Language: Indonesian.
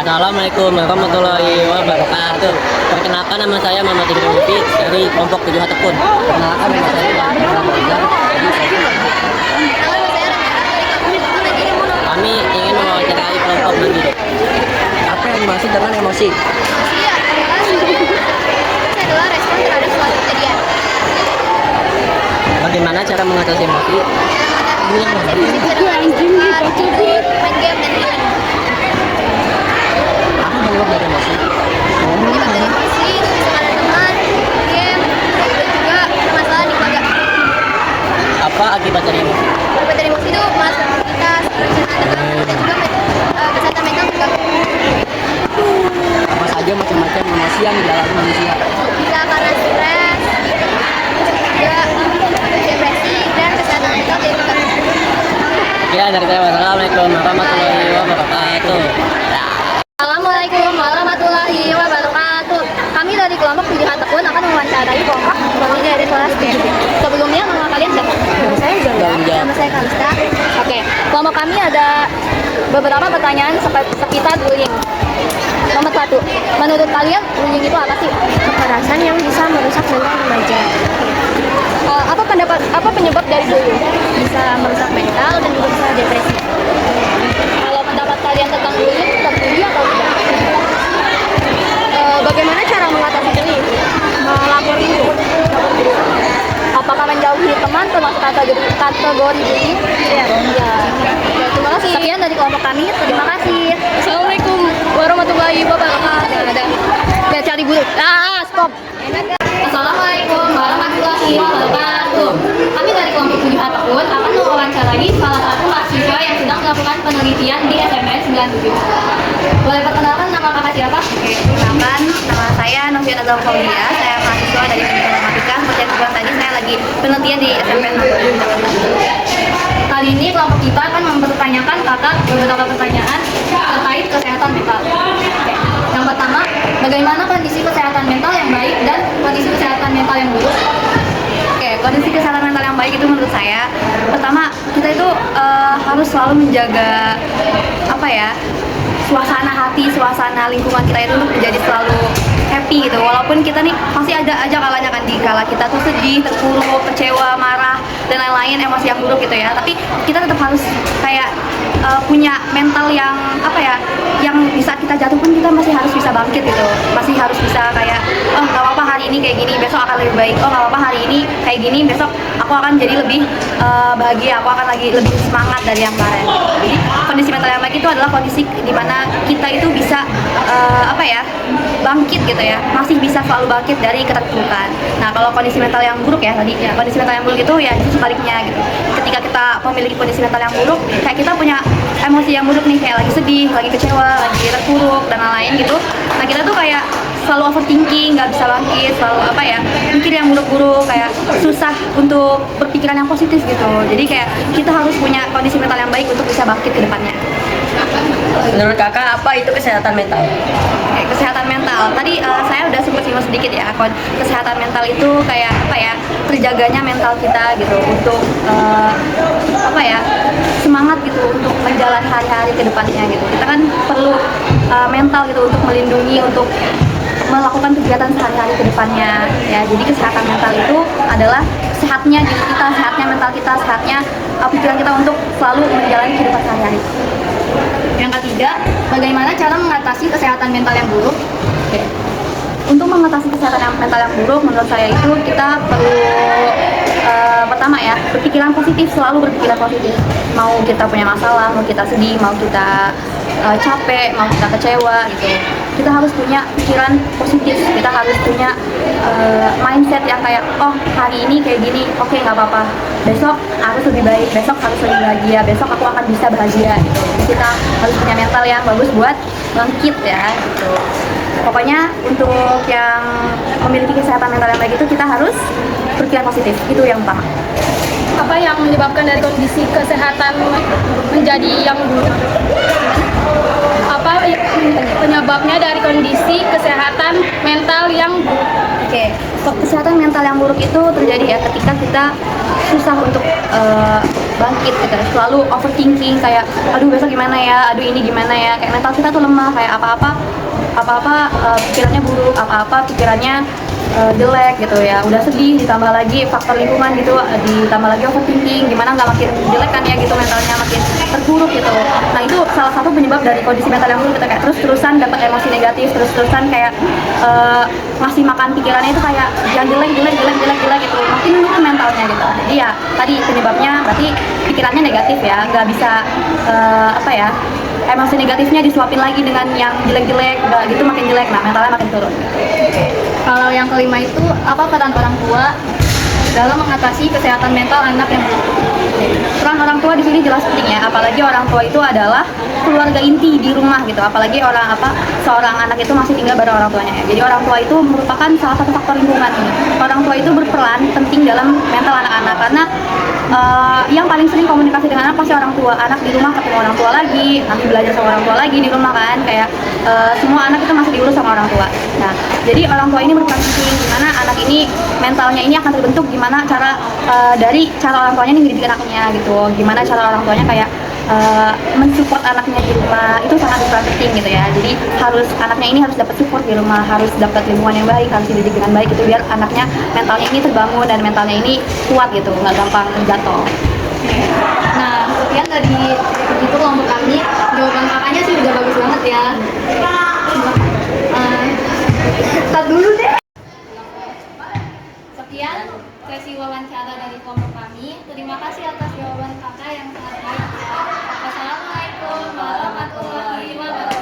Assalamualaikum warahmatullahi wabarakatuh. Perkenalkan, nama saya Muhammad Ibnu Mufid dari kelompok 7 Hatekun. Perkenalkan, nama saya Kami ingin mewawancarai kelompok nanti. Apa yang dimaksud dengan emosi? Adalah respon terhadap suatu kejadian. Bagaimana cara mengatasi emosi? Main game dan lain-lain. Apa penyebab dari emosi? Penyebab dari emosi itu bisa karena teman, game, dan juga permasalahan di keluarga. Apa akibat dari emosi? Akibat dari emosi itu malas beraktivitas, perencanaan terganggu, dan juga kesehatan mental terganggu. Apa saja macam-macam emosi yang dialami manusia? Bisa karena stres, juga depresi, dan kesehatan mental jadi terganggu. Ya, dari saya. Wassalamualaikum warahmatullahi wabarakatuh. Assalamualaikum warahmatullahi wabarakatuh. Kami dari kelompok 7 Hatekun akan mewawancarai kelompok pemilih dari kelas 7. Sebelumnya, nama kalian siapa? Nama saya Zanda. Nama saya Kamsta. Oke, kelompok kami ada beberapa pertanyaan sekitar bullying. Nomor 1, menurut kalian bullying itu apa sih? Kekerasan yang bisa merusak mental remaja. Apa penyebab dari bullying? Bisa merusak mental dan juga bisa depresi. Kalau pendapat kalian tentang bullying, terbully atau tidak? Bagaimana cara mengatasi bullying? Melapor dulu. Apakah menjauhi teman termasuk kategori bullying? Iya. Terima kasih. Sekian dari kelompok kami. Terima kasih. Assalamualaikum warahmatullahi wabarakatuh. Ya, cari guru. Stop. Assalamualaikum warahmatullahi wabarakatuh. Kami dari kelompok 7 Hatekun akan mewawancarai salah satu mahasiswa yang sedang melakukan penelitian di SMN 97. Boleh perkenalkan nama kakak siapa? Perkenalkan, nama saya Novian Azam Faulia. Saya mahasiswa dari Teknik Informatika. Seperti yang dibilang tadi, saya lagi penelitian di SMN 97 Jakarta. Kali ini kelompok kita akan mempertanyakan kakak beberapa pertanyaan terkait kesehatan mental. Oke. Yang pertama, bagaimana kondisi kesehatan mental yang baik dan kondisi kesehatan mental yang buruk? Oke, kondisi kesehatan mental yang baik itu menurut saya, pertama kita itu harus selalu menjaga suasana hati, suasana lingkungan kita itu untuk menjadi selalu happy gitu. Walaupun kita nih pasti ada aja kalanya kan di kala kita tuh sedih, terpuruk, kecewa, marah dan lain-lain emosi yang buruk gitu ya. Tapi kita tetap harus kayak punya mental yang yang di saat kita jatuh pun kita masih harus bisa bangkit gitu. Masih harus bisa kayak nggak apa-apa hari ini kayak gini, besok akan lebih baik. Oh nggak apa-apa hari ini kayak gini, besok aku akan jadi lebih bahagia, aku akan lagi lebih semangat dari yang kemarin. Jadi kondisi mental yang baik itu adalah kondisi dimana kita itu bisa bangkit gitu ya, masih bisa selalu bangkit dari keterpurukan. Nah kalau kondisi mental yang buruk ya tadi ya, kondisi mental yang buruk itu ya justru sebaliknya gitu. Ketika kita memiliki kondisi mental yang buruk, kayak kita punya emosi yang buruk nih, kayak lagi sedih, lagi kecewa, lagi terpuruk dan lain-lain gitu. Nah kita tuh kayak selalu overthinking, nggak bisa bangkit, selalu mikir yang buruk-buruk, kayak susah untuk berpikiran yang positif gitu. Jadi kayak kita harus punya kondisi mental yang baik untuk bisa bangkit ke depannya. Menurut kakak, apa itu kesehatan mental? Oke, kesehatan mental. Tadi saya udah sempat singgung sedikit ya. Kesehatan mental itu kayak terjaganya mental kita gitu untuk semangat gitu untuk menjalani hari-hari ke depannya gitu. Kita kan perlu mental gitu untuk melindungi, untuk melakukan kegiatan sehari-hari ke depannya ya. Jadi kesehatan mental itu adalah sehatnya diri kita, sehatnya mental kita, sehatnya pikiran kita untuk selalu menjalani kehidupan sehari-hari. Yang ketiga, bagaimana cara mengatasi kesehatan mental yang buruk? Oke. Untuk mengatasi kesehatan mental yang buruk, menurut saya itu kita perlu pertama ya, berpikiran positif, selalu berpikiran positif. Mau kita punya masalah, mau kita sedih, mau kita capek, mau kita kecewa gitu, kita harus punya pikiran positif. Kita harus punya mindset yang kayak, oh hari ini kayak gini, oke nggak apa-apa, besok harus lebih baik, besok harus lebih bahagia, besok aku akan bisa bahagia gitu. Kita harus punya mental yang bagus buat bangkit ya gitu. Pokoknya untuk yang memiliki kesehatan mental yang baik itu kita harus berpikiran positif, itu yang utama. Apa yang menyebabkan dari kondisi kesehatan menjadi yang buruk? Apa penyebabnya dari kondisi kesehatan mental yang buruk? Oke, kesehatan mental yang buruk itu terjadi ya ketika kita susah untuk bangkit gitu. Selalu overthinking kayak aduh besok gimana ya, aduh ini gimana ya. Kayak mental kita tuh lemah, kayak apa-apa pikirannya buruk, apa-apa pikirannya jelek gitu ya. Udah sedih ditambah lagi faktor lingkungan gitu, ditambah lagi overthinking, gimana nggak makin jelek kan ya gitu, mentalnya makin terpuruk gitu. Nah itu salah satu penyebab dari kondisi mental yang buruk, kita kayak terus-terusan dapat emosi negatif, terus-terusan kayak ngasih makan pikirannya itu kayak yang jelek gitu, makin nurut mentalnya gitu. Jadi ya tadi penyebabnya berarti pikirannya negatif ya, nggak bisa emosi negatifnya disuapin lagi dengan yang jelek-jelek, udah gitu makin jelek, nah mentalnya makin turun. Kalau yang kelima itu apa peran orang tua dalam mengatasi kesehatan mental anak yang buruk? Peran orang tua di sini jelas penting ya, apalagi orang tua itu adalah keluarga inti di rumah gitu, apalagi seorang anak itu masih tinggal bareng orang tuanya ya. Jadi orang tua itu merupakan salah satu faktor lingkungan ini. Orang tua itu berperan penting dalam mental anak-anak karena yang paling sering komunikasi dengan anak pasti orang tua. Anak di rumah ketemu orang tua lagi, nanti belajar sama orang tua lagi di rumah kan, kayak semua anak itu masih diurus sama orang tua. Nah, jadi orang tua ini berperan penting gimana anak ini mentalnya ini akan terbentuk gimana dari cara orang tuanya nih ngedidik anaknya gitu, gimana cara orang tuanya kayak mensupport anaknya di rumah itu sangat berperan penting gitu ya. Jadi anaknya ini harus dapat support di rumah, harus dapat lingkungan yang baik, harus dididik dengan baik gitu biar anaknya mentalnya ini terbangun dan mentalnya ini kuat gitu, nggak gampang jatuh. Nah, sekian dari itu kelompok kami. Jawaban kakaknya sih udah bagus banget ya. Start dulu deh. Sekian sesi wawancara dari kelompok kami. Terima kasih atas jawaban kakak yang sangat baik. Wassalamualaikum warahmatullahi wabarakatuh.